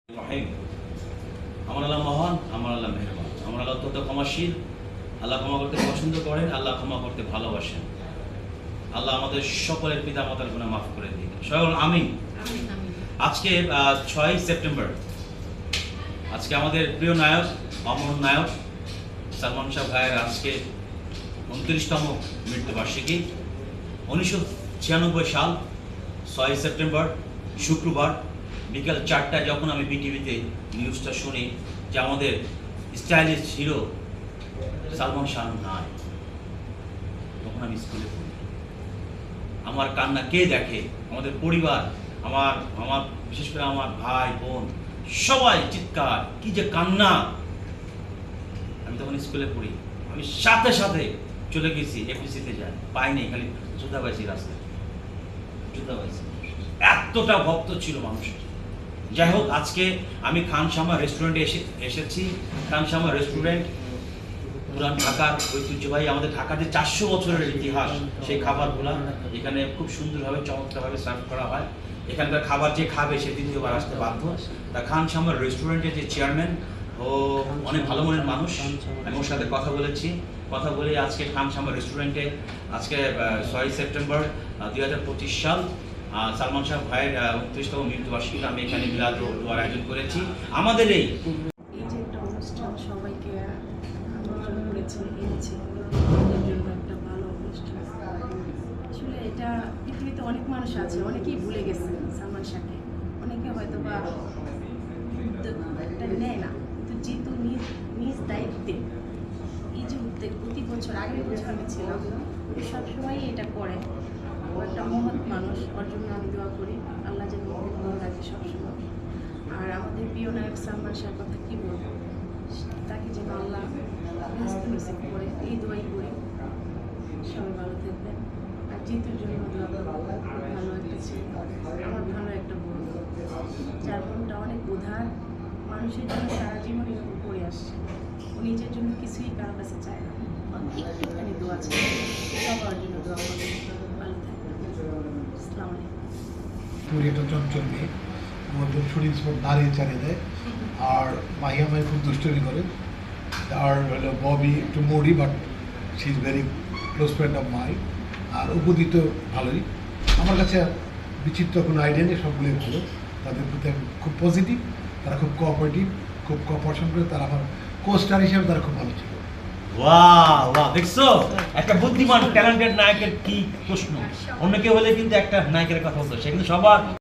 আমার আল্লাহ মহান, আমার আল্লাহ মেহেরবান, আমার আল্লাহ অত্যন্ত ক্ষমাশীল। আল্লাহ ক্ষমা করতে পছন্দ করেন, আল্লাহ ক্ষমা করতে ভালোবাসেন। আল্লাহ আমাদের সকলের পিতা মাতার গুনাহ মাফ করে দিন। সকল আমিন। আজকে 6 সেপ্টেম্বর, আজকে আমাদের প্রিয় নায়ক, অমর নায়ক সালমান শাহ ভাইয়ের আজকে 29তম মৃত্যুবার্ষিকী। 1996 সাল 6 সেপ্টেম্বর শুক্রবার বিকাল 4টায় যখন আমি বিটিভিতে নিউজটা শুনি যে আমাদের স্টাইলিশ হিরো সালমান শাহ নাই, তখন আমি স্কুলে পড়ি। আমার কান্না কে দেখে? আমাদের পরিবার, আমার আমার বিশেষ করে আমার ভাই বোন সবাই চিৎকার, কি যে কান্না। আমি তখন স্কুলে পড়ি, আমি সাথে সাথে চলে গেছি এফডিসিতে, যাই পাইনি, খালি জুতা পাইছি রাস্তায়, জুতা পাইছি। এতটা ভক্ত ছিল মানুষের। যাই হোক, আজকে আমি খানসামা রেস্টুরেন্টে এসেছি। খানসামা রেস্টুরেন্ট পুরান ঢাকার ঐতিহ্যবাহী, আমাদের ঢাকাতে 400 বছরের ইতিহাস। সেই খাবারগুলো এখানে খুব সুন্দরভাবে চমৎকারভাবে সার্ভ করা হয়। এখানকার খাবার যে খাবে সে দ্বিতীয়বার আসতে বাধ্য। তা খানসামা রেস্টুরেন্টের যে চেয়ারম্যান, ও অনেক ভালো মনের মানুষ। আমি ওর সাথে কথা বলেছি, কথা বলে আজকে খানসামা রেস্টুরেন্টে আজকে 6 সেপ্টেম্বর 2025 সাল সালমান শাহ ভাইয়ের 29তম মৃত্যুবার্ষিকী আমি এখানে মিলাদ দোয়ার আয়োজন করেছি। আমাদের এই যে একটা অনুষ্ঠান সবাইকে আমন্ত্রণ করেছে, এনেছে, এর জন্য একটা ভালো অনুষ্ঠান। আসলে এটা পৃথিবীতে অনেক মানুষ আছে, অনেকেই ভুলে গেছে সালমান শাহকে, অনেকে হয়তো বা উদ্যোগটা নেয় না, কিন্তু যেহেতু নিজ দায়িত্বে এই যে উদ্যোগ, প্রতি বছর, আগের বছর আমি ছিলাম, সবসময়ই এটা করে। একটা মহৎ মানুষ, ওর জন্য আমি দোয়া করি আল্লাহ যেন ওকে ভালো রাখে সবসময়। আর আমাদের প্রিয় নায়ক সালমান শাহর কথা কী বলবো, তাকে যেন আল্লাহ ব্যস্ত নসিব করে, এই দোয়াই করি। সবাই ভালো থাকবেন। আর জিতুর জন্য দোয়া করবো, ভালো একটা ছেলে, আমার ভালো একটা বোন, যার বোনটা অনেক উদার, মানুষের জন্য সারা জীবন এরকম করে আসছে। ও নিজের জন্য কিছুই কারোর কাছে চায় না, একটুখানি দোয়া চায়, সবার জন্য দোয়া করবেন। ভালো থাকবেন। আসসালামু আলাইকুম। একটা চঞ্চল মেয়ে, আমাদের শুটিং স্পট দাঁড়িয়ে চালিয়ে দেয়। আর মাহিয়া মাই খুব দুষ্টমি করে। আর হলো ববি একটু moody, but she is very close friend of my. আর উপদিত ভালোই। আমার কাছে বিচিত্র কোনো আইডিয়া নেই, সবগুলোই ভালো। তাদের প্রতি আমি খুব পজিটিভ, তারা খুব কোঅপারেটিভ, খুব কোঅপারেশন করে। তারা আমার কোস্টার হিসেবে তারা খুব ভালো ছিল। ওয়াও ওয়াও, দেখছো একটা বুদ্ধিমান ট্যালেন্টেড নায়কের কি প্রশ্ন। অন্য কেউ হলে কিন্তু একটা নায়কের কথা বলতো, সে কিন্তু সবার